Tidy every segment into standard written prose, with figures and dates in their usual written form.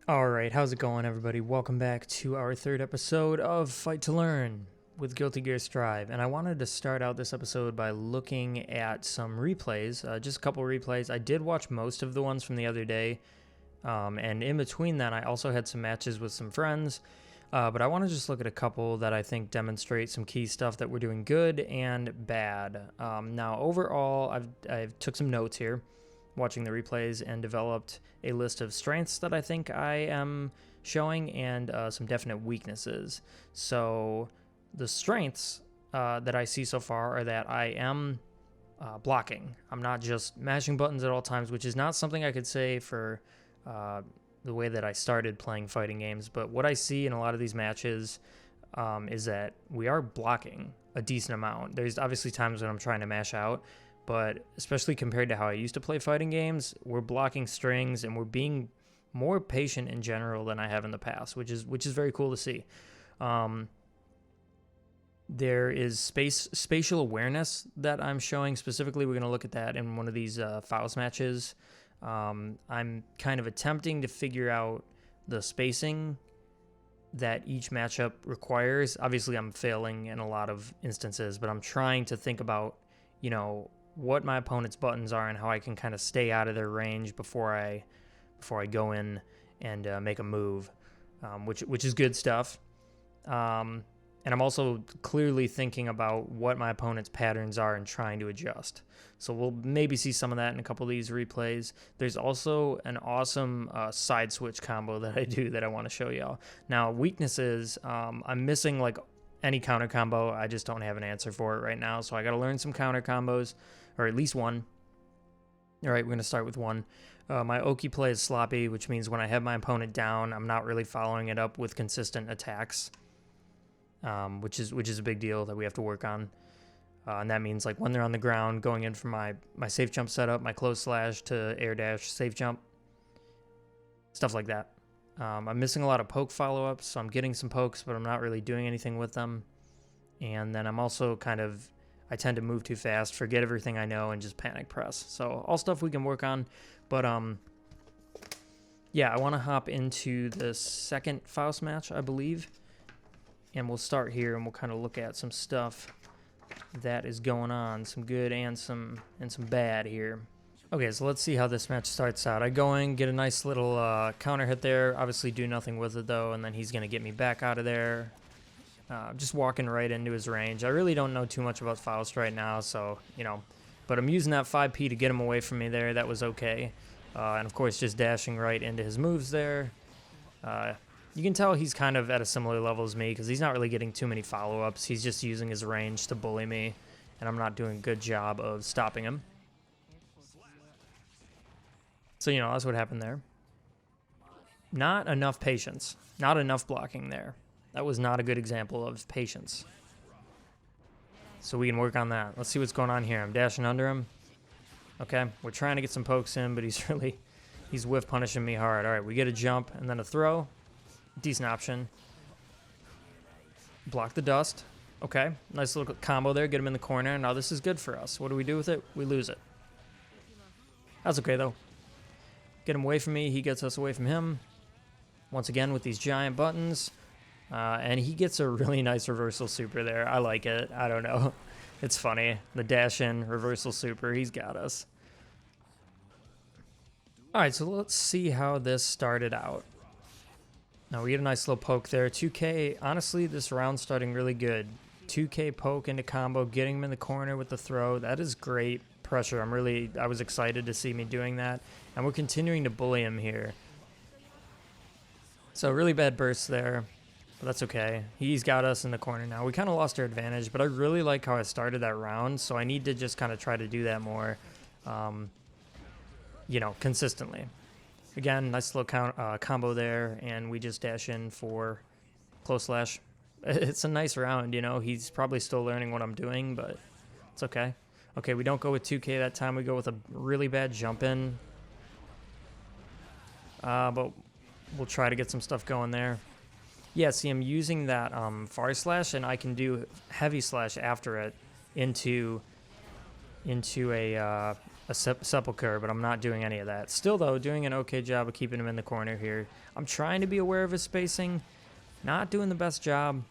Alright, how's it going, everybody? Welcome back to our third episode of Fight to Learn with Guilty Gear Strive. And I wanted to start out this episode by looking at some replays, just a couple replays. I did watch most of the ones from the other day, and in between that, I also had some matches with some friends. But I want to just look at a couple that I think demonstrate some key stuff that we're doing good and bad. Now, overall, I've took some notes here, watching the replays, and developed a list of strengths that I think I am showing and some definite weaknesses. So the strengths that I see so far are that I am blocking. I'm not just mashing buttons at all times, which is not something I could say for the way that I started playing fighting games, but what I see in a lot of these matches is that we are blocking a decent amount. There's obviously times when I'm trying to mash out, but especially compared to how I used to play fighting games, we're blocking strings and we're being more patient in general than I have in the past, which is very cool to see. There is spatial awareness that I'm showing. Specifically, we're going to look at that in one of these Faust matches. I'm kind of attempting to figure out the spacing that each matchup requires. Obviously, I'm failing in a lot of instances, but I'm trying to think about, what my opponent's buttons are and how I can kind of stay out of their range before I go in and make a move, which is good stuff. And I'm also clearly thinking about what my opponent's patterns are and trying to adjust. So we'll maybe see some of that in a couple of these replays. There's also an awesome side switch combo that I do that I want to show y'all. Now, weaknesses, I'm missing like any counter combo. I just don't have an answer for it right now. So I got to learn some counter combos, or at least one. All right, we're going to start with one. My Oki play is sloppy, which means when I have my opponent down, I'm not really following it up with consistent attacks. Which is a big deal that we have to work on. And that means like when they're on the ground, going in for my safe jump setup, my close slash to air dash, safe jump, stuff like that. I'm missing a lot of poke follow-ups, so I'm getting some pokes, but I'm not really doing anything with them. And then I'm also I tend to move too fast, forget everything I know, and just panic press. So all stuff we can work on. But yeah, I want to hop into the second Faust match, I believe. And we'll start here, and we'll kind of look at some stuff that is going on, some good and some bad here. Okay, so let's see how this match starts out. I go in, get a nice little counter hit there. Obviously do nothing with it, though, and then he's going to get me back out of there. Just walking right into his range. I really don't know too much about Faust right now, so, but I'm using that 5P to get him away from me there. That was okay. And, of course, just dashing right into his moves there. You can tell he's kind of at a similar level as me because he's not really getting too many follow-ups. He's just using his range to bully me, and I'm not doing a good job of stopping him. So, that's what happened there. Not enough patience. Not enough blocking there. That was not a good example of patience. So we can work on that. Let's see what's going on here. I'm dashing under him. Okay, we're trying to get some pokes in, but he's whiff punishing me hard. All right, we get a jump and then a throw. Decent option. Block the dust. Okay, nice little combo there. Get him in the corner. Now this is good for us. What do we do with it? We lose it. That's okay, though. Get him away from me. He gets us away from him. Once again with these giant buttons. And he gets a really nice reversal super there. I like it. I don't know. It's funny. The dash in, reversal super. He's got us. All right, so let's see how this started out. Now we get a nice little poke there. 2K, honestly, this round's starting really good. 2K poke into combo, getting him in the corner with the throw. That is great pressure. I was excited to see me doing that. And we're continuing to bully him here. So really bad burst there, but that's okay. He's got us in the corner now. We kind of lost our advantage, but I really like how I started that round, so I need to just kind of try to do that more, consistently. Again, nice little combo there, and we just dash in for close slash. It's a nice round, He's probably still learning what I'm doing, but it's okay. Okay, we don't go with 2K that time. We go with a really bad jump in. But we'll try to get some stuff going there. Yeah, see, I'm using that far slash, and I can do heavy slash after it into a a sepulcher, but I'm not doing any of that. Still, though, doing an okay job of keeping him in the corner here. I'm trying to be aware of his spacing. Not doing the best job.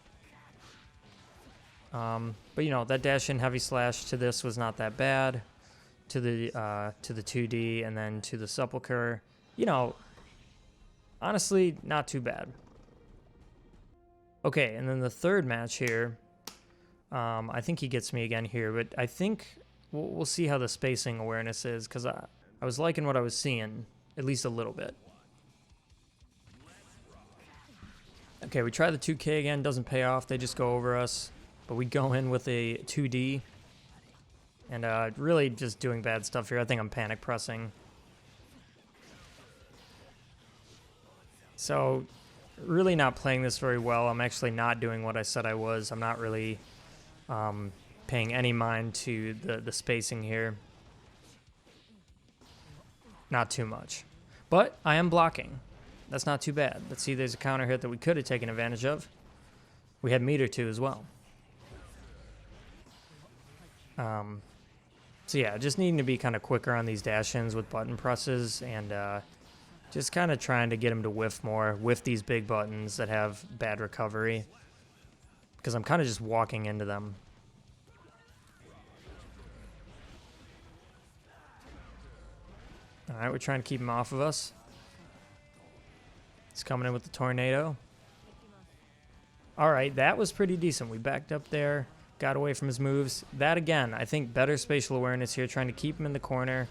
But, you know, that dash-in heavy slash to this was not that bad. To the 2D and then to the sepulcher. You know, honestly, not too bad. Okay, and then the third match here. I think he gets me again here, but I think we'll see how the spacing awareness is, because I was liking what I was seeing, at least a little bit. Okay, we try the 2K again, doesn't pay off, they just go over us. But we go in with a 2D. And really just doing bad stuff here. I think I'm panic pressing. So, really not playing this very well. I'm actually not doing what I said I was. I'm not really paying any mind to the spacing here. Not too much. But I am blocking. That's not too bad. Let's see, there's a counter hit that we could have taken advantage of. We had meter too as well. So yeah, just needing to be kind of quicker on these dash-ins with button presses, and just kind of trying to get him to whiff more with these big buttons that have bad recovery, because I'm kind of just walking into them. Alright, we're trying to keep him off of us. He's coming in with the tornado. Alright, that was pretty decent. We backed up there. Got away from his moves. That, again, I think better spatial awareness here, trying to keep him in the corner.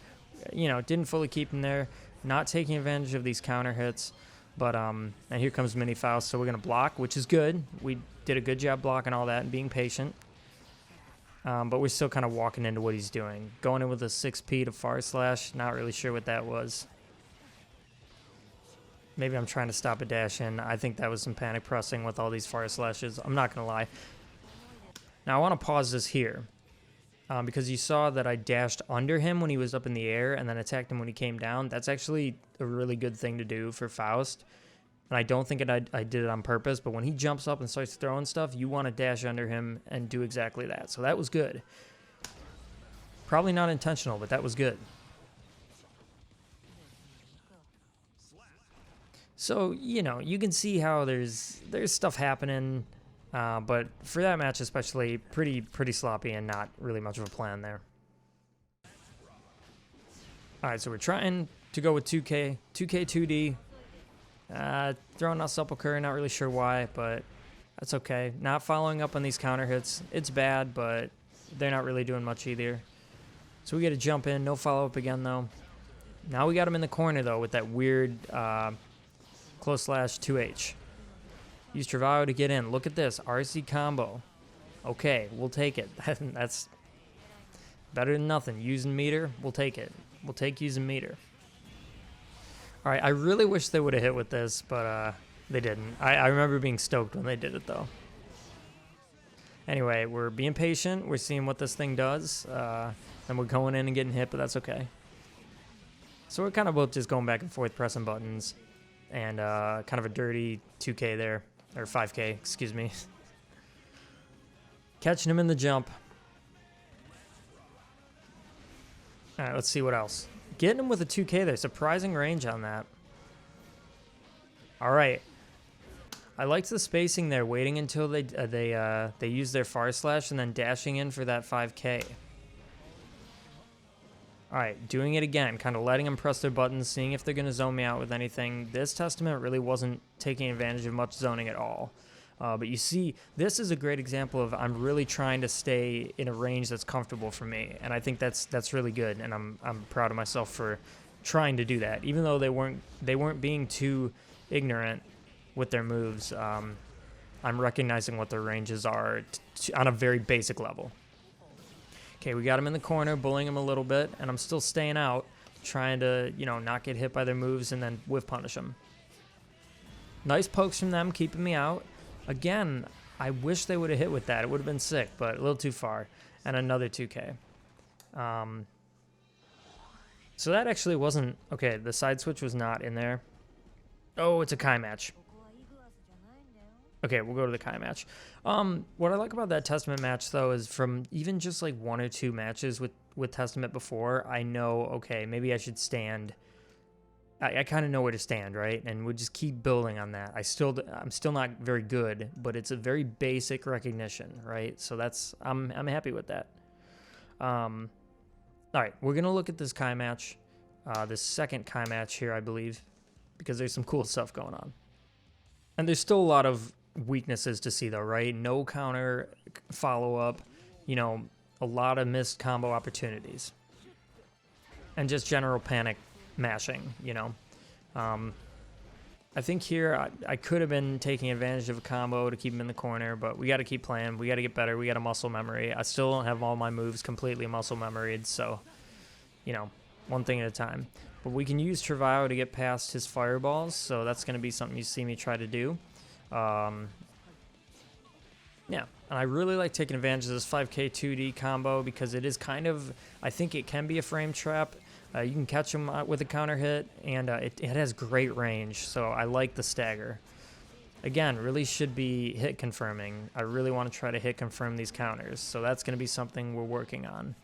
You know, didn't fully keep him there. Not taking advantage of these counter hits. But, and here comes Mini Faust, so we're going to block, which is good. We did a good job blocking all that and being patient. But we're still kind of walking into what he's doing. Going in with a 6P to far slash. Not really sure what that was. Maybe I'm trying to stop a dash in. I think that was some panic pressing with all these far slashes. I'm not going to lie. Now, I want to pause this here, because you saw that I dashed under him when he was up in the air and then attacked him when he came down. That's actually a really good thing to do for Faust, and I don't think I did it on purpose, but when he jumps up and starts throwing stuff, you want to dash under him and do exactly that. So that was good. Probably not intentional, but that was good. So, you know, you can see how there's stuff happening. But for that match especially, pretty sloppy and not really much of a plan there. Alright, so we're trying to go with 2K 2D. Throwing out Sepulcher, not really sure why, but that's okay. Not following up on these counter hits. It's bad, but they're not really doing much either. So we get to jump in, no follow-up again though. Now we got him in the corner though with that weird close slash 2H. Use Travaglio to get in. Look at this. RC combo. Okay, we'll take it. That's better than nothing. Using meter, we'll take it. We'll take using meter. Alright, I really wish they would have hit with this, but they didn't. I remember being stoked when they did it, though. Anyway, we're being patient. We're seeing what this thing does. And we're going in and getting hit, but that's okay. So we're kind of both just going back and forth, pressing buttons. And kind of a dirty 2K there. Or 5K, excuse me. Catching him in the jump. Alright, let's see what else. Getting him with a 2K there. Surprising range on that. Alright. I liked the spacing there. Waiting until they use their far slash and then dashing in for that 5K. Alright, doing it again. Kind of letting them press their buttons, seeing if they're going to zone me out with anything. This Testament really wasn't taking advantage of much zoning at all. But you see, this is a great example of I'm really trying to stay in a range that's comfortable for me. And I think that's really good. And I'm proud of myself for trying to do that. Even though they weren't being too ignorant with their moves, I'm recognizing what their ranges are on a very basic level. Okay, we got him in the corner, bullying him a little bit, and I'm still staying out, trying to, you know, not get hit by their moves and then whiff punish them. Nice pokes from them, keeping me out. Again, I wish they would have hit with that. It would have been sick, but a little too far. And another 2K. So that actually wasn't... Okay, the side switch was not in there. Oh, it's a Kai match. Okay, we'll go to the Kai match. What I like about that Testament match, though, is from even just like 1 or 2 matches with Testament before, I know, okay, maybe I should stand. I kind of know where to stand, right? And we'll just keep building on that. I'm still not very good, but it's a very basic recognition, right? So I'm happy with that. All right, we're gonna look at this Kai match, this second Kai match here, I believe, because there's some cool stuff going on. And there's still a lot of weaknesses to see, though, right? No counter follow-up, a lot of missed combo opportunities. And just general panic mashing, I think here I could have been taking advantage of a combo to keep him in the corner, but we got to keep playing. We got to get better. We got to muscle memory. I still don't have all my moves completely muscle memoried, so, one thing at a time. But we can use Travao to get past his fireballs, so that's going to be something you see me try to do. Yeah, and I really like taking advantage of this 5K 2D combo because it is kind of, I think it can be a frame trap. You can catch him with a counter hit, and it has great range, so I like the stagger. Again, really should be hit confirming. I really want to try to hit confirm these counters, so that's going to be something we're working on.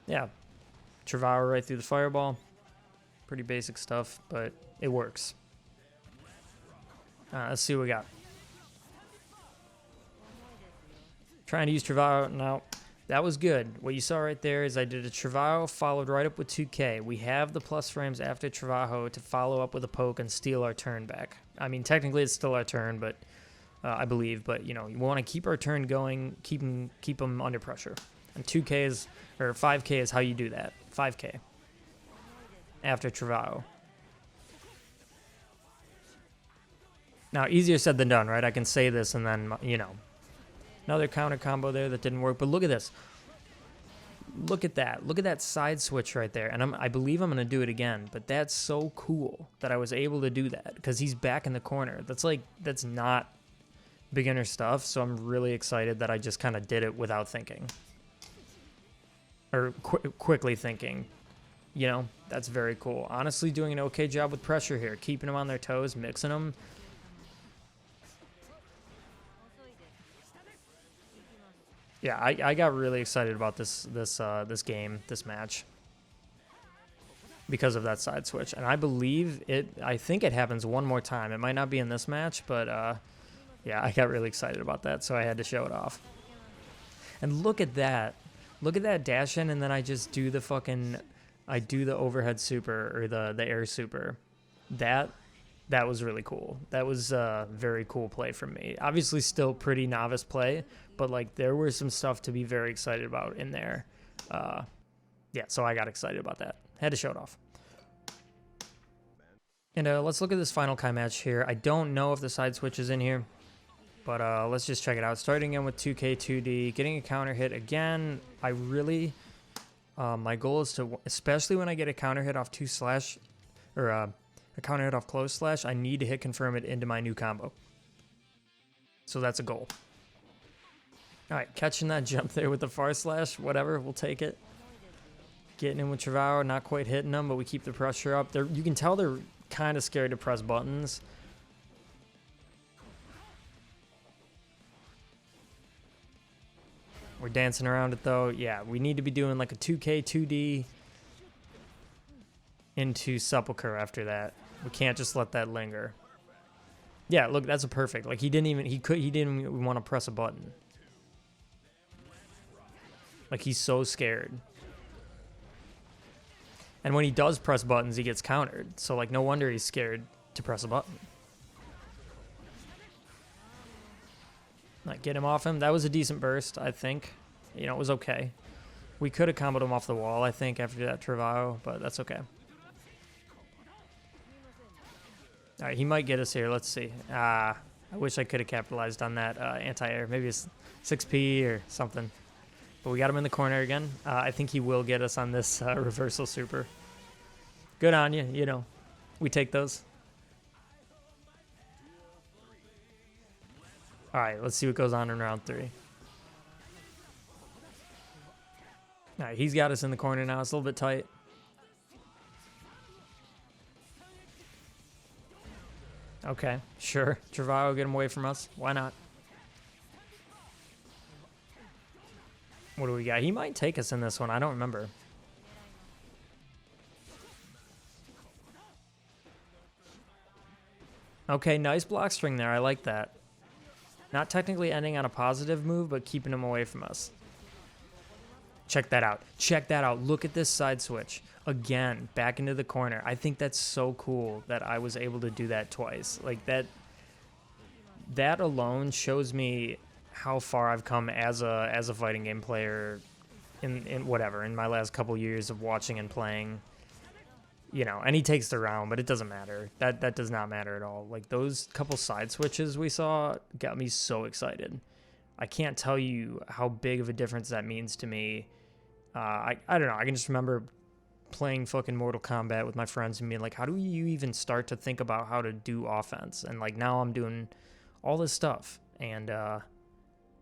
Yeah, Travao right through the fireball. Pretty basic stuff, but it works. Let's see what we got. Trying to use Travao. No, that was good. What you saw right there is I did a Travao followed right up with 2K. We have the plus frames after Travao to follow up with a poke and steal our turn back. I mean, technically it's still our turn, but I believe. But, you want to keep our turn going, keep them under pressure. And 2K is, or 5K is how you do that. 5K after Travao. Now, easier said than done, right? I can say this and then, another counter combo there that didn't work. But look at this. Look at that. Look at that side switch right there. And I believe I'm going to do it again. But that's so cool that I was able to do that because he's back in the corner. That's not beginner stuff. So I'm really excited that I just kind of did it without thinking. Or quickly thinking. That's very cool. Honestly, doing an okay job with pressure here. Keeping them on their toes, mixing them. Yeah, I got really excited about this game, this match, because of that side switch. And I believe I think it happens one more time. It might not be in this match, but yeah, I got really excited about that, so I had to show it off. And look at that. Look at that dash in, and then I just do I do the overhead super, or the air super. That was really cool. That was a very cool play from me. Obviously still pretty novice play, but there was some stuff to be very excited about in there. Yeah, so I got excited about that. Had to show it off. And let's look at this final Kai match here. I don't know if the side switch is in here, but let's just check it out. Starting in with 2K 2D, getting a counter hit again. I really, my goal is to, especially when I get a counter hit off 2/, or a counter hit off close /, I need to hit confirm it into my new combo. So that's a goal. All right, catching that jump there with the far slash, whatever, we'll take it. Getting in with Travao, not quite hitting them, but we keep the pressure up. You can tell they're kind of scared to press buttons. We're dancing around it though. Yeah, we need to be doing like a 2K 2D into Sepulcher after that. We can't just let that linger. Yeah, look, that's a perfect. He didn't even want to press a button. He's so scared. And when he does press buttons, he gets countered. So no wonder he's scared to press a button. Get him off him. That was a decent burst, I think. It was okay. We could have comboed him off the wall, I think, after that Travao, but that's okay. All right, he might get us here. Let's see. I wish I could have capitalized on that anti-air. Maybe it's 6P or something. But we got him in the corner again. I think he will get us on this reversal super. Good on you. We take those. All right, let's see what goes on in round 3. All right, he's got us in the corner now. It's a little bit tight. Okay, sure. Travaglio, get him away from us. Why not? What do we got? He might take us in this one. I don't remember. Okay, nice block string there. I like that. Not technically ending on a positive move, but keeping him away from us. Check that out. Check that out. Look at this side switch. Again, back into the corner. I think that's so cool that I was able to do that twice. Like that alone shows me how far I've come as a fighting game player in my last couple years of watching and playing. You know, and he takes the round, but it doesn't matter. That does not matter at all. Like those couple side switches we saw got me so excited. I can't tell you how big of a difference that means to me. I don't know. I can just remember playing fucking Mortal Kombat with my friends and being like, how do you even start to think about how to do offense? And like now I'm doing all this stuff, and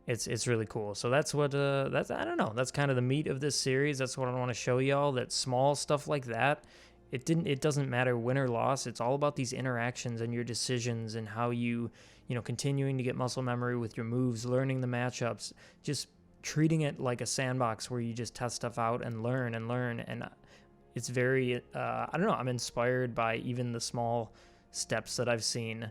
it's really cool. So that's what I don't know. That's kind of the meat of this series. That's what I want to show y'all. That small stuff like that. It doesn't matter win or loss. It's all about these interactions and your decisions and how you continuing to get muscle memory with your moves, learning the matchups, just treating it like a sandbox where you just test stuff out and learn. And it's very, I don't know, I'm inspired by even the small steps that I've seen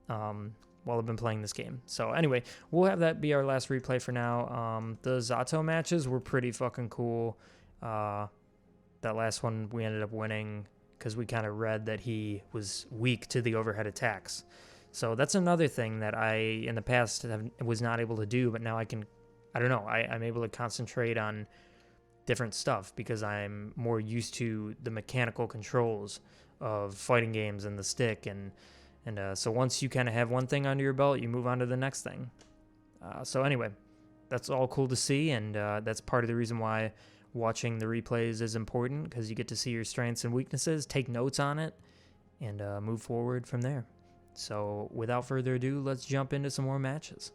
while I've been playing this game. So anyway, we'll have that be our last replay for now. The Zato matches were pretty fucking cool. That last one we ended up winning because we kind of read that he was weak to the overhead attacks. So that's another thing that I, in the past, was not able to do, but now I can, I don't know, I'm able to concentrate on different stuff because I'm more used to the mechanical controls of fighting games and the stick. And so once you kind of have one thing under your belt, you move on to the next thing. So anyway, that's all cool to see, and that's part of the reason why watching the replays is important, because you get to see your strengths and weaknesses, take notes on it, and move forward from there. So without further ado, let's jump into some more matches.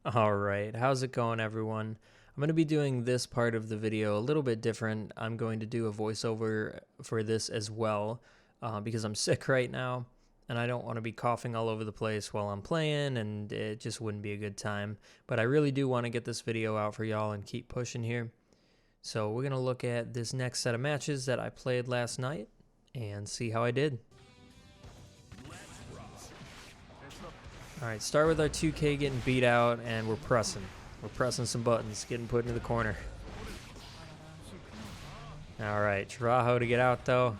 All right, how's it going, everyone? I'm going to be doing this part of the video a little bit different. I'm going to do a voiceover for this as well because I'm sick right now, and I don't want to be coughing all over the place while I'm playing, and it just wouldn't be a good time. But I really do want to get this video out for y'all and keep pushing here. So we're going to look at this next set of matches that I played last night and see how I did. Alright, start with our 2K getting beat out, and we're pressing. We're pressing some buttons, getting put into the corner. Alright, Travaglio to get out though.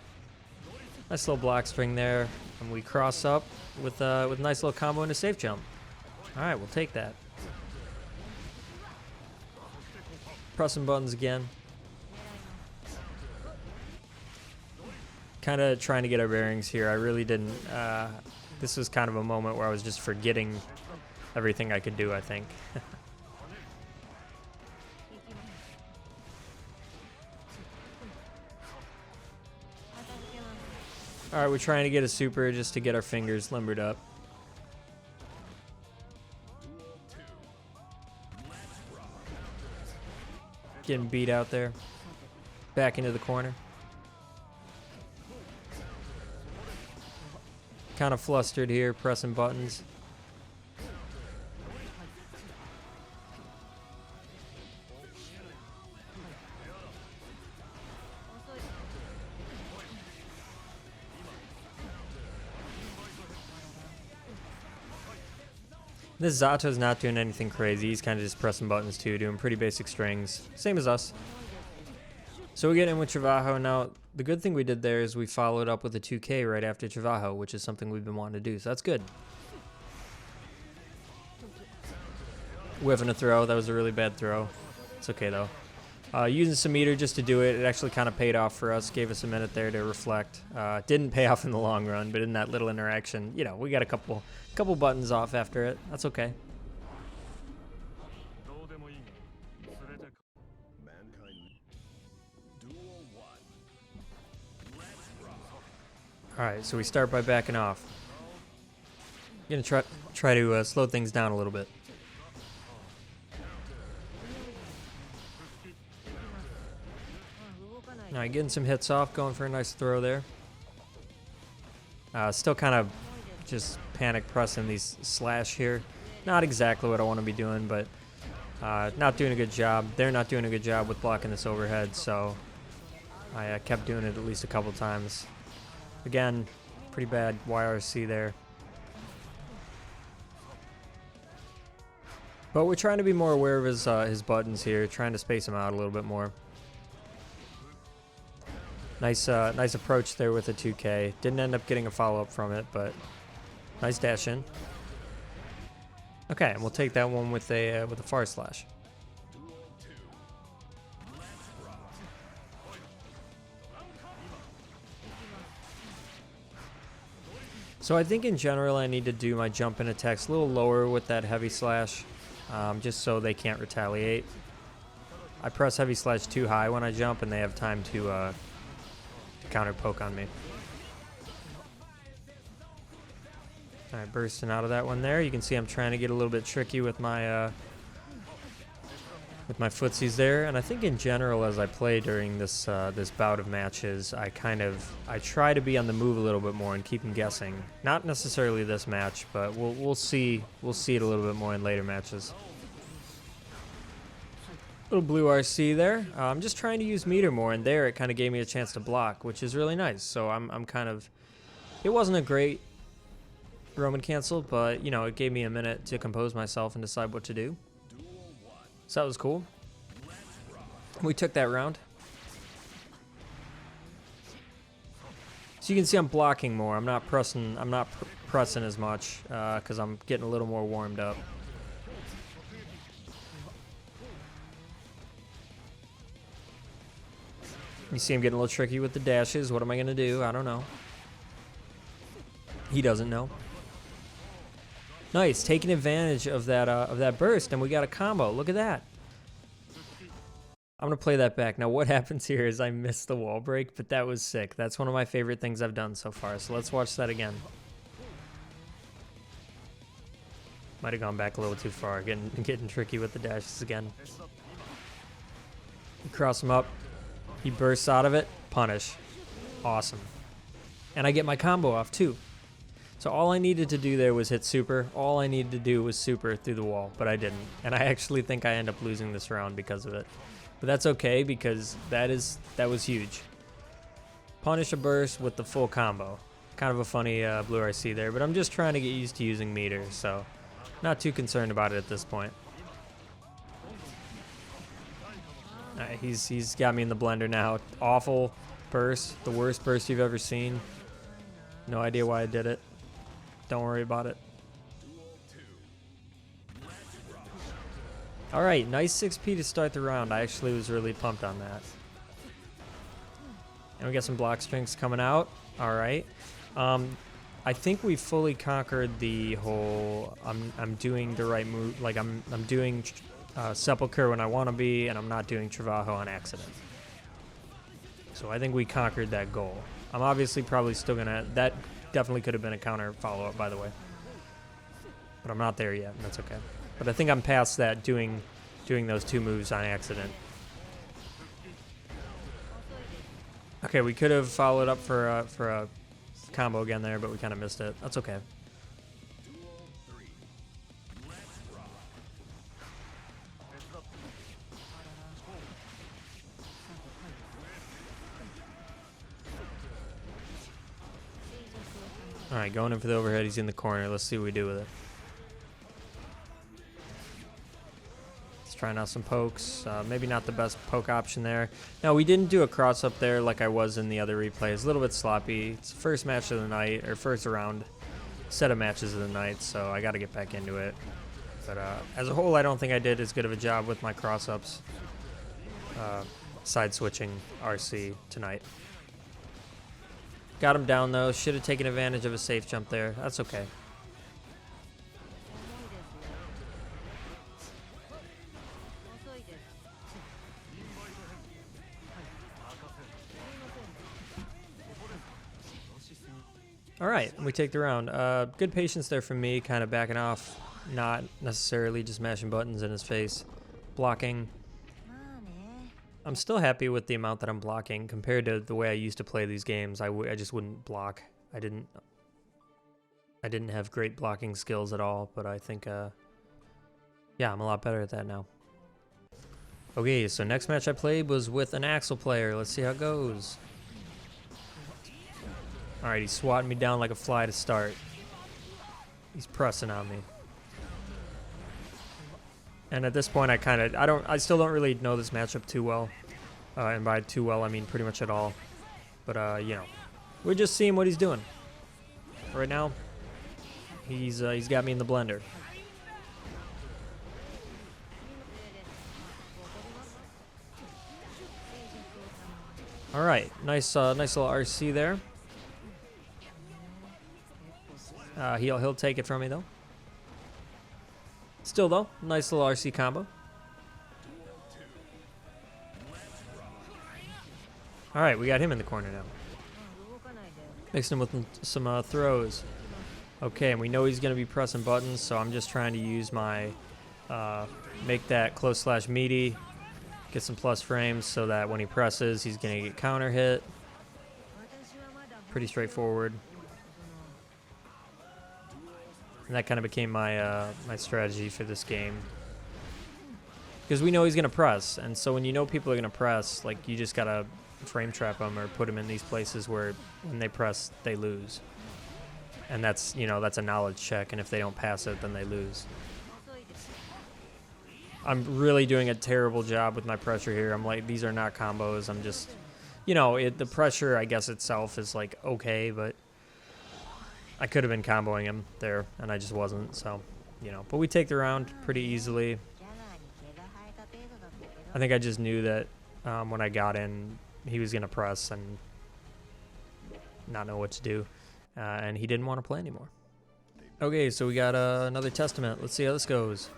Nice little block string there. And we cross up with a nice little combo and a safe jump. Alright, we'll take that. Pressing buttons again. Kind of trying to get our bearings here. I really didn't. This was kind of a moment where I was just forgetting everything I could do, I think. Alright, we're trying to get a super just to get our fingers limbered up. Getting beat out there. Back into the corner. Kind of flustered here, pressing buttons. This Zato's not doing anything crazy. He's kind of just pressing buttons too, doing pretty basic strings. Same as us. So we get in with Travaglio. Now, the good thing we did there is we followed up with a 2K right after Travaglio, which is something we've been wanting to do. So that's good. Whiffing a throw. That was a really bad throw. It's okay, though. Using some meter just to do it. It actually kind of paid off for us. Gave us a minute there to reflect. Didn't pay off in the long run, but in that little interaction, you know, we got a couple buttons off after it. That's okay. Alright, so we start by backing off. Gonna try to slow things down a little bit. Alright, getting some hits off, going for a nice throw there. Still kind of just panic pressing these slash here. Not exactly what I want to be doing, but not doing a good job. They're not doing a good job with blocking this overhead, so I kept doing it at least a couple times. Again, pretty bad YRC there. But we're trying to be more aware of his buttons here, trying to space him out a little bit more. Nice approach there with a 2K. Didn't end up getting a follow-up from it, but nice dash in. Okay, and we'll take that one with a far slash. So I think in general I need to do my jump and attacks a little lower with that heavy slash, just so they can't retaliate. I press heavy slash too high when I jump, and they have time to counter poke on me. All right, bursting out of that one there. You can see I'm trying to get a little bit tricky with my footsies there, and I think in general as I play during this this bout of matches, I try to be on the move a little bit more and keep them guessing. Not necessarily this match, but we'll see it a little bit more in later matches. Little blue RC there. I'm just trying to use meter more, and there it kind of gave me a chance to block, which is really nice. So I'm kind of, it wasn't a great Roman cancel, but you know, it gave me a minute to compose myself and decide what to do. So that was cool. We took that round. So you can see I'm blocking more. I'm not pressing as much because I'm getting a little more warmed up. You see him getting a little tricky with the dashes. What am I going to do? I don't know. He doesn't know. Nice, taking advantage of that burst, and we got a combo. Look at that. I'm going to play that back. Now what happens here is I missed the wall break, but that was sick. That's one of my favorite things I've done so far, so let's watch that again. Might have gone back a little too far, getting tricky with the dashes again. Cross him up. He bursts out of it. Punish. Awesome. And I get my combo off too. So all I needed to do there was hit super. All I needed to do was super through the wall, but I didn't. And I actually think I end up losing this round because of it. But that's okay because that was huge. Punish a burst with the full combo. Kind of a funny blue RC there, but I'm just trying to get used to using meter, so not too concerned about it at this point. He's got me in the blender now. Awful burst, the worst burst you've ever seen. No idea why I did it. Don't worry about it. All right, nice 6P to start the round. I actually was really pumped on that. And we got some block strings coming out. All right. I think we fully conquered the whole I'm doing the right move. Like I'm doing Sepulchre when I want to be, and I'm not doing Travajo on accident. So I think we conquered that goal. I'm obviously probably still gonna, that definitely could have been a counter follow-up, by the way. But I'm not there yet, and that's okay. But I think I'm past that, doing those two moves on accident. Okay, we could have followed up for a combo again there, but we kind of missed it. That's okay. All right, going in for the overhead. He's in the corner. Let's see what we do with it. Let's try out some pokes. Maybe not the best poke option there. Now, we didn't do a cross up there like I was in the other replays. A little bit sloppy. It's the first match of the night, or first round set of matches of the night, so I got to get back into it. But as a whole, I don't think I did as good of a job with my cross-ups. Side switching RC tonight. Got him down though. Should have taken advantage of a safe jump there. That's okay. All right, we take the round. Good patience there from me, kind of backing off, not necessarily just mashing buttons in his face. Blocking. I'm still happy with the amount that I'm blocking compared to the way I used to play these games. I just wouldn't block. I didn't. I didn't have great blocking skills at all, but I think, yeah, I'm a lot better at that now. Okay, so next match I played was with an Axel player. Let's see how it goes. Alright, he's swatting me down like a fly to start. He's pressing on me. And at this point, I still don't really know this matchup too well. And by too well, I mean pretty much at all. But, you know, we're just seeing what he's doing. Right now, he's got me in the blender. All right, nice little RC there. He'll take it from me though. Still though, nice little RC combo. All right, we got him in the corner now. Mixing him with some throws. Okay, and we know he's gonna be pressing buttons, so I'm just trying to use my make that close slash meaty. Get some plus frames so that when he presses, he's going to get counter hit. Pretty straightforward. And that kind of became my my strategy for this game. Because we know he's going to press. And so when you know people are going to press, like you just got to frame trap them or put them in these places where when they press, they lose. And that's, you know, that's a knowledge check. And if they don't pass it, then they lose. I'm really doing a terrible job with my pressure here. I'm like, these are not combos. I'm just, you know, the pressure, I guess, itself is like okay, but I could have been comboing him there, and I just wasn't, so, you know. But we take the round pretty easily. I think I just knew that when I got in, he was going to press and not know what to do, and he didn't want to play anymore. Okay, so we got another Testament. Let's see how this goes.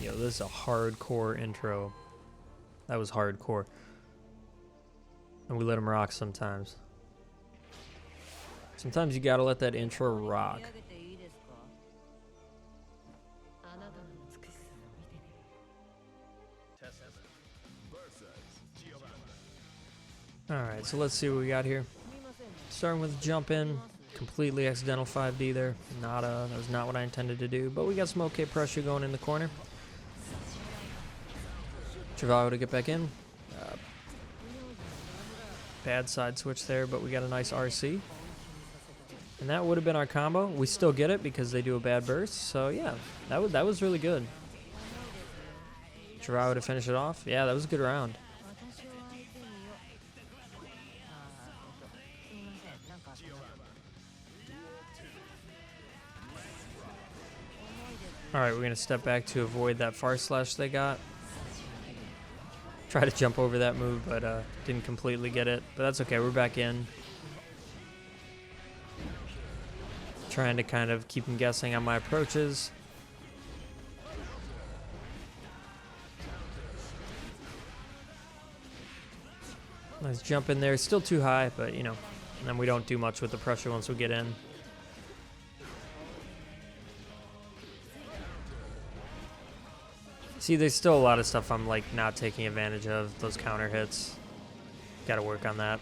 Yo, this is a hardcore intro. That was hardcore. And we let him rock sometimes. Sometimes you gotta let that intro rock. Alright, so let's see what we got here. Starting with jump in. Completely accidental 5D there. That was not what I intended to do. But we got some okay pressure going in the corner. Travaglio to get back in. Bad side switch there, but we got a nice RC. And that would have been our combo. We still get it because they do a bad burst. So yeah, that was really good. Travaglio to finish it off. Yeah, that was a good round. Alright, we're going to step back to avoid that far slash they got. Try to jump over that move, but didn't completely get it. But that's okay, we're back in. Trying to kind of keep him guessing on my approaches. Nice jump in there. Still too high, but you know. And then we don't do much with the pressure once we get in. See, there's still a lot of stuff I'm like not taking advantage of. Those counter hits. Got to work on that.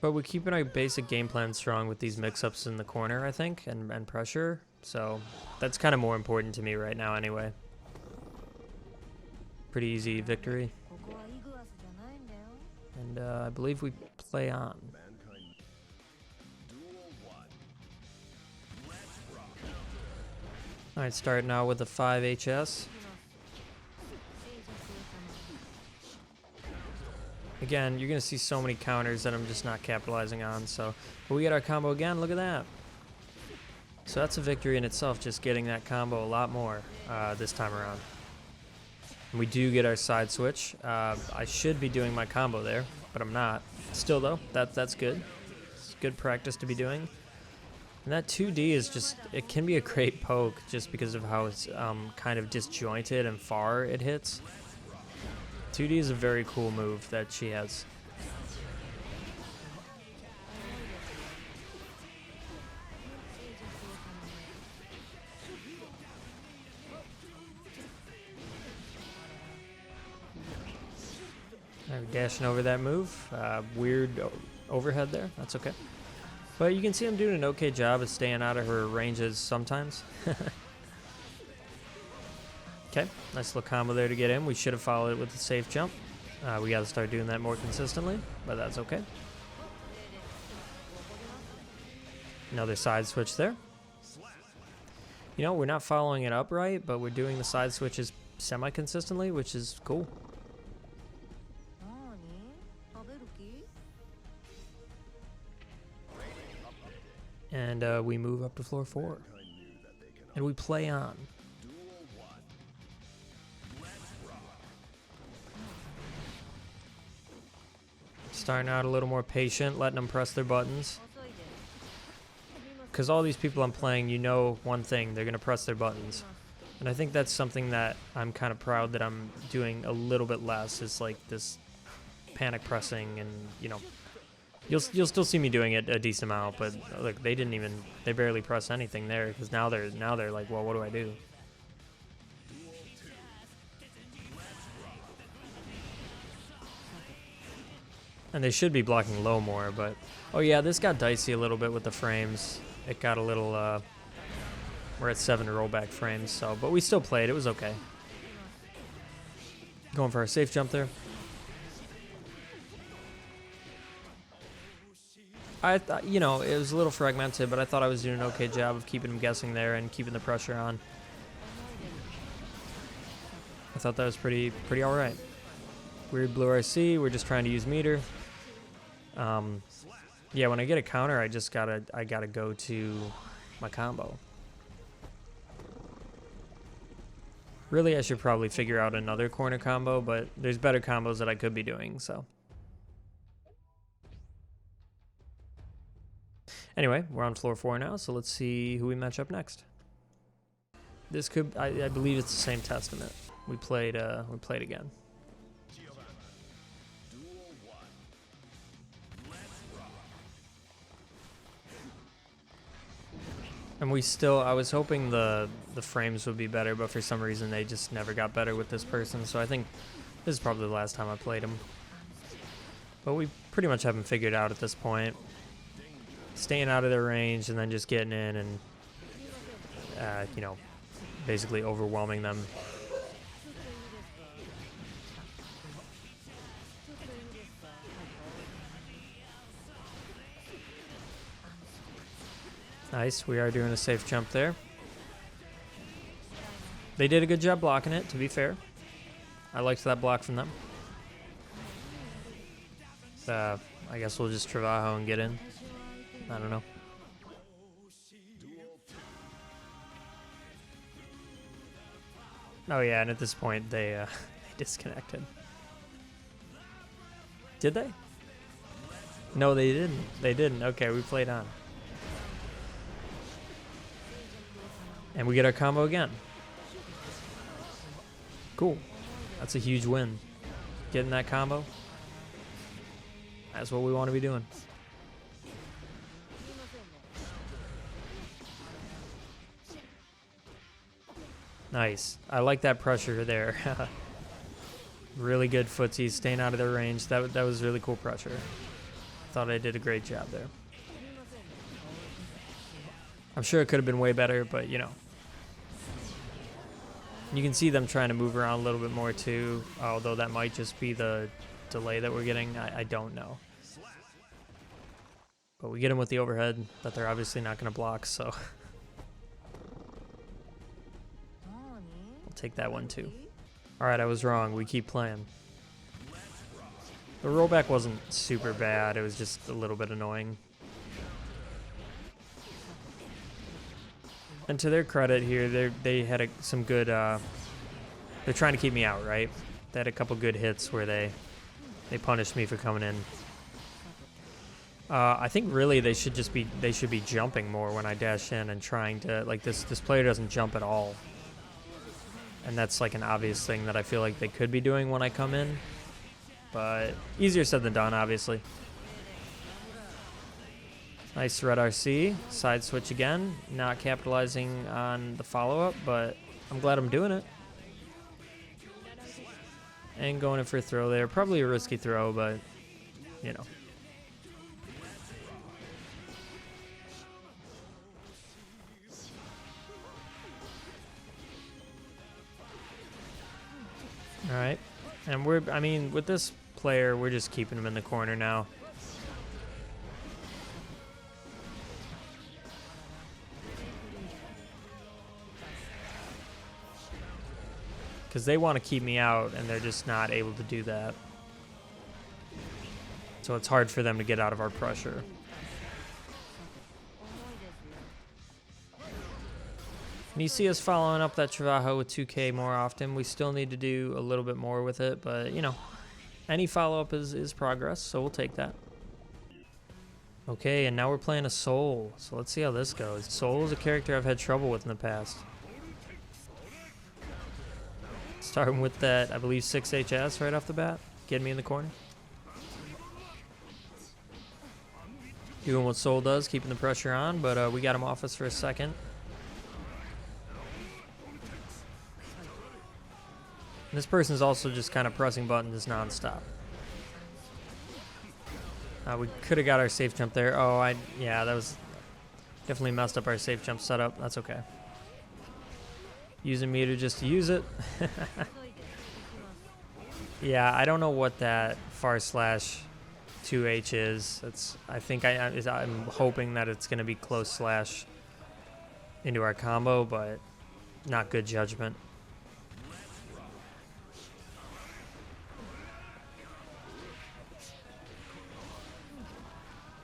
But we're keeping our basic game plan strong with these mix-ups in the corner, I think, and pressure. So that's kind of more important to me right now anyway. Pretty easy victory. And I believe we play on. Alright, starting out with a 5 HS. Again, you're going to see so many counters that I'm just not capitalizing on. So, but we get our combo again. Look at that. So that's a victory in itself, just getting that combo a lot more this time around. And we do get our side switch. I should be doing my combo there, but I'm not. Still, though, that's good. It's good practice to be doing. And that 2D is just, it can be a great poke just because of how it's kind of disjointed and far it hits. 2D is a very cool move that she has. I'm dashing over that move. Weird overhead there. That's okay. But you can see I'm doing an okay job of staying out of her ranges sometimes. Okay, nice little combo there to get in. We should have followed it with a safe jump. We got to start doing that more consistently, but that's okay. Another side switch there. You know, we're not following it up right, but we're doing the side switches semi-consistently, which is cool. And we move up to floor 4. And we play on. Starting out a little more patient, letting them press their buttons. Because all these people I'm playing, you know one thing, they're going to press their buttons. And I think that's something that I'm kind of proud that I'm doing a little bit less, is like this panic pressing, and you know, you'll still see me doing it a decent amount, but look, they barely press anything there, because now they're like, well, what do I do? And they should be blocking low more, but oh yeah, this got dicey a little bit with the frames. It got a little we're at 7 rollback frames, so but we still played. It was okay. Going for our safe jump there. I thought, you know, it was a little fragmented, but I thought I was doing an okay job of keeping them guessing there and keeping the pressure on. I thought that was pretty all right. Weird blue RC. We're just trying to use meter. Yeah, when I get a counter, I gotta go to my combo. Really, I should probably figure out another corner combo, but there's better combos that I could be doing, so. Anyway, we're on floor 4 now, so let's see who we match up next. This could, I believe it's the same Testament. We played again. And I was hoping the frames would be better, but for some reason they just never got better with this person, so I think this is probably the last time I played him. But we pretty much have him figured out at this point. Staying out of their range and then just getting in and, you know, basically overwhelming them. Nice, we are doing a safe jump there. They did a good job blocking it, to be fair. I liked that block from them. I guess we'll just Travajo and get in. I don't know. Oh yeah, and at this point they disconnected. Did they? No, they didn't. They didn't. Okay, we played on. And we get our combo again. Cool. That's a huge win. Getting that combo. That's what we want to be doing. Nice. I like that pressure there. Really good footsies, staying out of their range. That was really cool pressure. Thought I did a great job there. I'm sure it could have been way better, but you know. You can see them trying to move around a little bit more too, although that might just be the delay that we're getting. I don't know. But we get them with the overhead that they're obviously not going to block, so. I'll take that one too. Alright, I was wrong. We keep playing. The rollback wasn't super bad. It was just a little bit annoying. And to their credit here, they had some good, they're trying to keep me out, right? They had a couple good hits where they punished me for coming in. I think really they should be jumping more when I dash in and trying to, like this player doesn't jump at all. And that's like an obvious thing that I feel like they could be doing when I come in. But easier said than done, obviously. Nice red RC, side switch again, not capitalizing on the follow-up, but I'm glad I'm doing it. And going in for a throw there. Probably a risky throw, but, you know. All right. And I mean, with this player, we're just keeping him in the corner now. Because they want to keep me out, and they're just not able to do that. So it's hard for them to get out of our pressure. And you see us following up that Trabajo with 2K more often. We still need to do a little bit more with it, but, you know, any follow-up is progress, so we'll take that. Okay, and now we're playing a Soul, so let's see how this goes. Soul is a character I've had trouble with in the past. Starting with that, I believe, 6HS right off the bat. Getting me in the corner. Doing what Soul does, keeping the pressure on, but we got him off us for a second. And this person's also just kind of pressing buttons nonstop. We could have got our safe jump there. Oh, yeah, that was definitely messed up our safe jump setup. That's okay. Using meter just to use it. Yeah, I don't know what that /2H is. I'm hoping that it's going to be close slash into our combo, but not good judgment.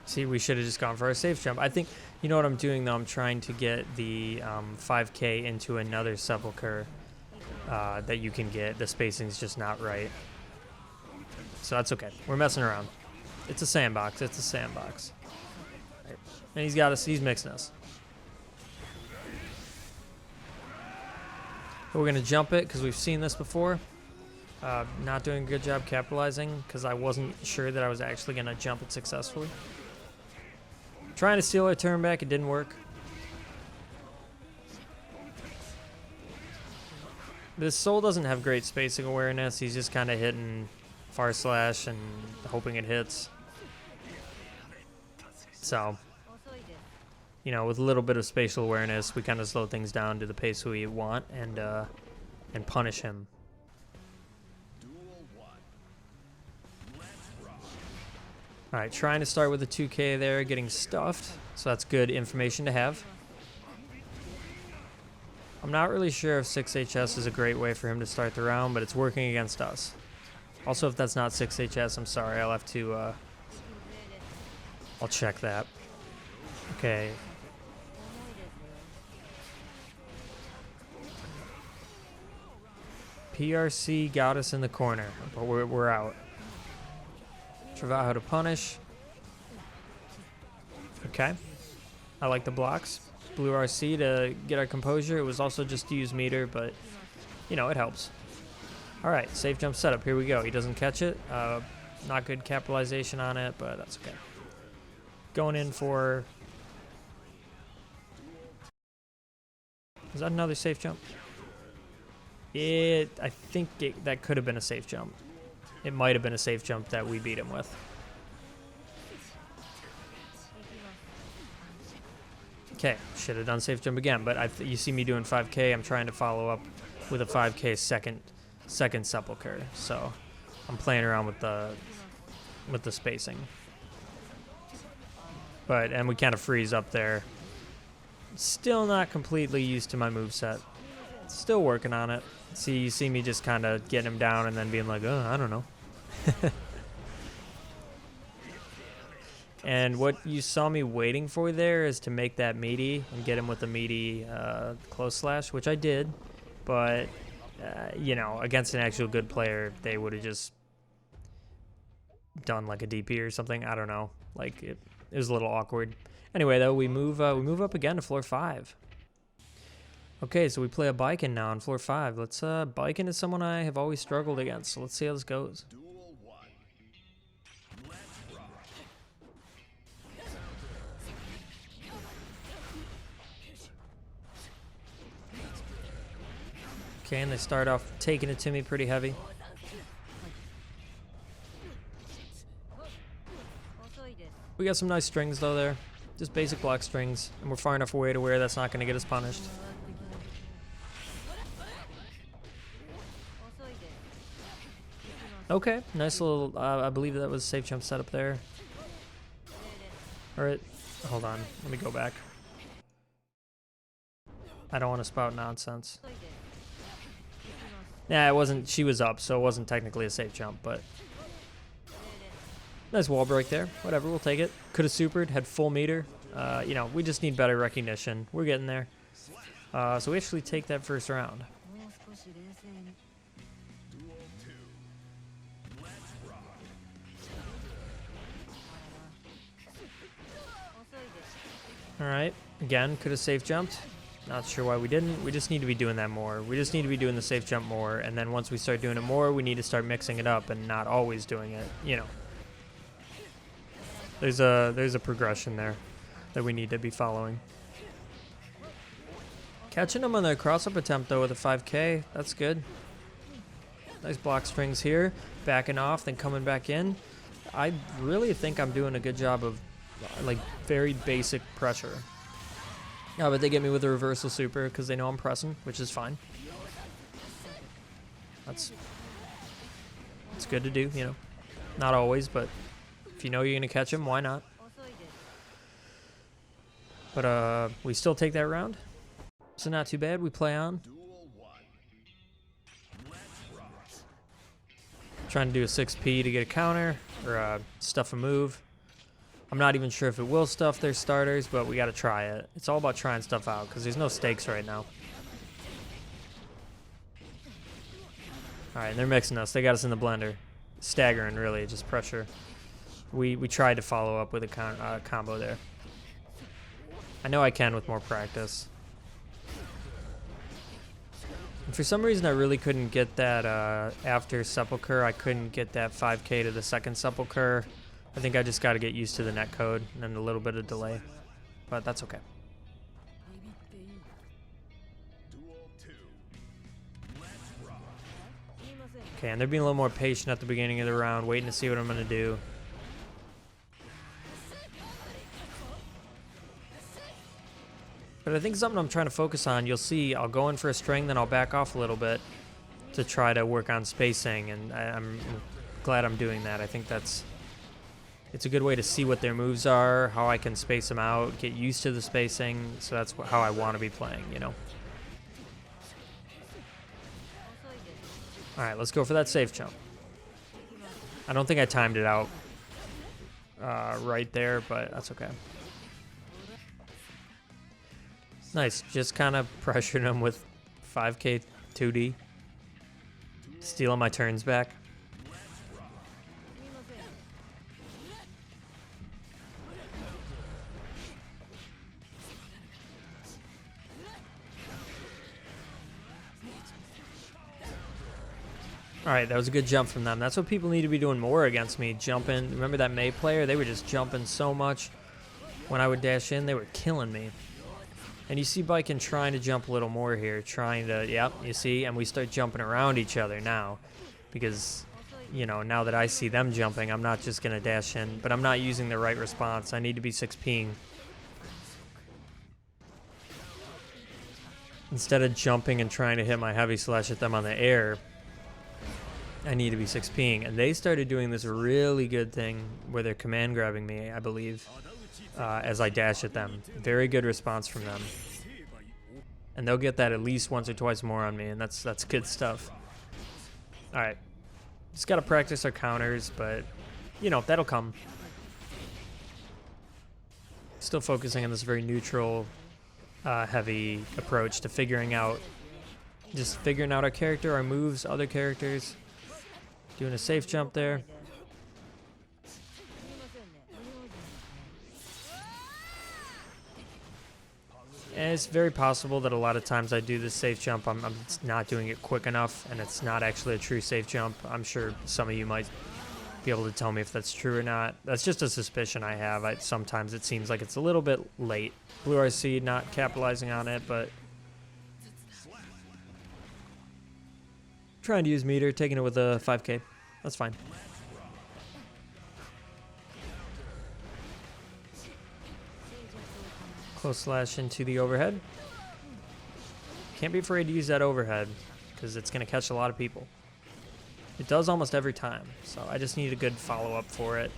See, we should have just gone for our safe jump. I think, you know what I'm doing, though? I'm trying to get the 5K into another sepulcher that you can get. The spacing's just not right. So that's okay. We're messing around. It's a sandbox. It's a sandbox. Right. And he's got us. He's mixing us. But we're going to jump it because we've seen this before. Not doing a good job capitalizing because I wasn't sure that I was actually going to jump it successfully. Trying to steal our turn back, it didn't work. This Soul doesn't have great spacing awareness. He's just kind of hitting /slash and hoping it hits. So, you know, with a little bit of spatial awareness, we kind of slow things down to the pace we want and punish him. All right, trying to start with a 2K there, getting stuffed. So that's good information to have. I'm not really sure if 6HS is a great way for him to start the round, but it's working against us. Also, if that's not 6HS, I'm sorry. I'll have to, I'll check that. Okay. PRC got us in the corner, but we're out. Trabajo to punish. Okay. I like the blocks. Blue RC to get our composure. It was also just to use meter, but, you know, it helps. All right, safe jump setup. Here we go. He doesn't catch it. Not good capitalization on it, but that's okay. Going in for... Is that another safe jump? I think that could have been a safe jump. It might have been a safe jump that we beat him with. Okay, should have done safe jump again, but you see me doing 5K. I'm trying to follow up with a 5K second sepulcher, so I'm playing around with the spacing. And we kind of freeze up there. Still not completely used to my moveset. Still working on it. See, you see me just kind of getting him down and then being like, oh, I don't know. And what you saw me waiting for there is to make that meaty and get him with a meaty close slash, which I did. But, you know, against an actual good player, they would have just done like a DP or something. I don't know. Like, it was a little awkward. Anyway, though, we move up again to floor 5. Okay, so we play a Biken now on floor 5. Let's Biken is someone I have always struggled against, so let's see how this goes. Okay, and they start off taking it to me pretty heavy. We got some nice strings though there. Just basic block strings. And we're far enough away to where that's not going to get us punished. Okay, nice little, I believe that was safe jump setup there. Alright, hold on, let me go back. I don't want to spout nonsense. Yeah, it wasn't, she was up, so it wasn't technically a safe jump, but... Nice wall break there, whatever, we'll take it. Could have supered, had full meter. You know, we just need better recognition. We're getting there. So we actually take that first round. Alright, again, could have safe jumped. Not sure why we didn't. We just need to be doing that more. We just need to be doing the safe jump more, and then once we start doing it more, we need to start mixing it up and not always doing it, you know. There's a progression there that we need to be following. Catching them on the cross-up attempt, though, with a 5K. That's good. Nice block strings here. Backing off, then coming back in. I really think I'm doing a good job of, like, very basic pressure. Yeah, but they get me with a reversal super because they know I'm pressing, which is fine. It's good to do, you know. Not always, but if you know you're going to catch them, why not? But we still take that round. So not too bad. We play on. Trying to do a 6P to get a counter or stuff a move. I'm not even sure if it will stuff their starters, but we got to try it. It's all about trying stuff out because there's no stakes right now. All right, and they're mixing us. They got us in the blender. Staggering, really, just pressure. We tried to follow up with a combo there. I know I can with more practice. And for some reason, I really couldn't get that after Sepulcher. I couldn't get that 5K to the second Sepulcher. I think I just got to get used to the netcode and a little bit of delay, but that's okay. Okay, and they're being a little more patient at the beginning of the round, waiting to see what I'm going to do. But I think something I'm trying to focus on, you'll see I'll go in for a string, then I'll back off a little bit to try to work on spacing, and I'm glad I'm doing that. I think it's a good way to see what their moves are, how I can space them out, get used to the spacing, so that's how I want to be playing, you know. Alright, let's go for that safe jump. I don't think I timed it out right there, but that's okay. Nice, just kind of pressuring them with 5K 2D. Stealing my turns back. Alright, that was a good jump from them. That's what people need to be doing more against me. Jumping. Remember that May player? They were just jumping so much. When I would dash in, they were killing me. And you see Biken trying to jump a little more here. Trying to, yep, you see? And we start jumping around each other now. Because, you know, now that I see them jumping, I'm not just going to dash in. But I'm not using the right response. I need to be 6P'ing. Instead of jumping and trying to hit my heavy slash at them on the air, I need to be 6P'ing. And they started doing this really good thing where they're command grabbing me, I believe, as I dash at them. Very good response from them. And they'll get that at least once or twice more on me, and that's good stuff. Alright. Just gotta practice our counters, but, you know, that'll come. Still focusing on this very neutral, heavy approach to figuring out our character, our moves, other characters. Doing a safe jump there. And it's very possible that a lot of times I do this safe jump, I'm not doing it quick enough, and it's not actually a true safe jump. I'm sure some of you might be able to tell me if that's true or not. That's just a suspicion I have. Sometimes it seems like it's a little bit late. Blue RC not capitalizing on it, but trying to use meter, taking it with a 5K. That's fine. Close slash into the overhead. Can't be afraid to use that overhead because it's going to catch a lot of people. It does almost every time, so I just need a good follow-up for it.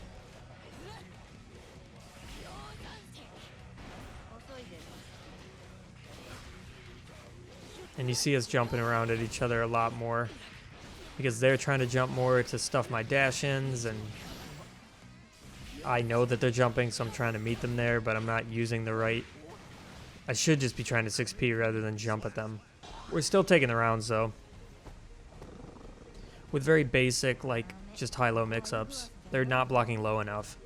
And you see us jumping around at each other a lot more because they're trying to jump more to stuff my dash-ins, and I know that they're jumping, so I'm trying to meet them there, but I'm not using the right... I should just be trying to 6P rather than jump at them. We're still taking the rounds, though, with very basic, like, just high-low mix-ups. They're not blocking low enough.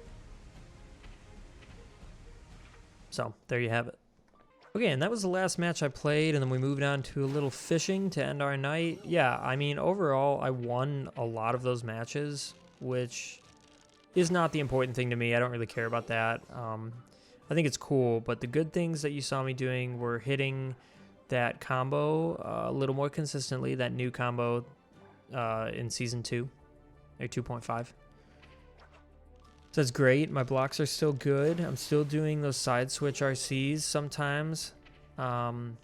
So, there you have it. Okay, and that was the last match I played, and then we moved on to a little fishing to end our night. Yeah, I mean, overall, I won a lot of those matches, which is not the important thing to me. I don't really care about that. I think it's cool, but the good things that you saw me doing were hitting that combo a little more consistently, that new combo in Season 2, or 2.5. So that's great. My blocks are still good. I'm still doing those side switch RCs sometimes. And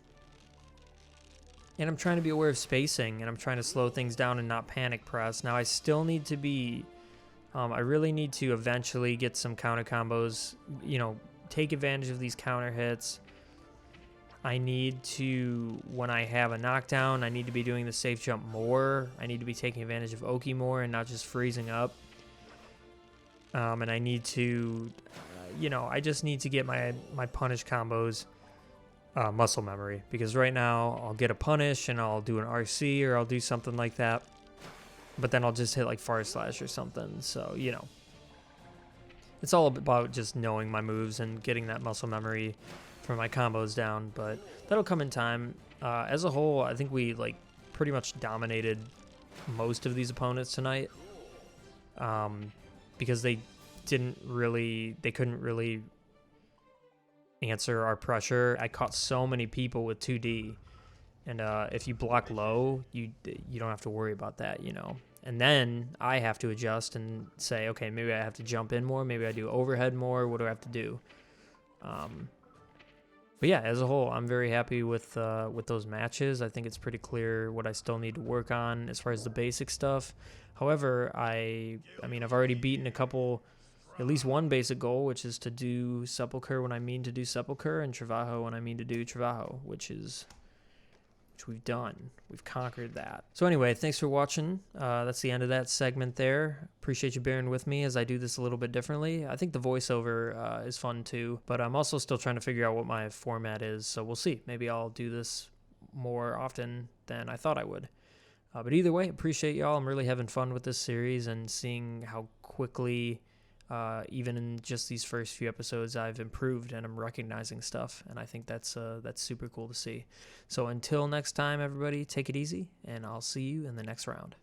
I'm trying to be aware of spacing, and I'm trying to slow things down and not panic press. Now, I still need to be... I really need to eventually get some counter combos, you know, take advantage of these counter hits. I need to, when I have a knockdown, I need to be doing the safe jump more. I need to be taking advantage of Oki more and not just freezing up. And I need to, you know, I just need to get my punish combos muscle memory. Because right now, I'll get a punish and I'll do an RC or I'll do something like that. But then I'll just hit like far slash or something. So, you know, it's all about just knowing my moves and getting that muscle memory for my combos down. But that'll come in time. As a whole, I think we like pretty much dominated most of these opponents tonight. Because they couldn't really answer our pressure. I caught so many people with 2D, and if you block low, you don't have to worry about that, you know. And then I have to adjust and say, okay, maybe I have to jump in more, maybe I do overhead more. What do I have to do? But yeah, as a whole, I'm very happy with those matches. I think it's pretty clear what I still need to work on as far as the basic stuff. However, I mean, I've already beaten at least one basic goal, which is to do Sepulcher when I mean to do Sepulcher, and Trabajo when I mean to do Trabajo, which we've done. We've conquered that. So anyway, thanks for watching. That's the end of that segment there. Appreciate you bearing with me as I do this a little bit differently. I think the voiceover is fun too, but I'm also still trying to figure out what my format is, so we'll see. Maybe I'll do this more often than I thought I would. But either way, appreciate y'all. I'm really having fun with this series and seeing how quickly, even in just these first few episodes, I've improved and I'm recognizing stuff. And I think that's super cool to see. So until next time, everybody, take it easy, and I'll see you in the next round.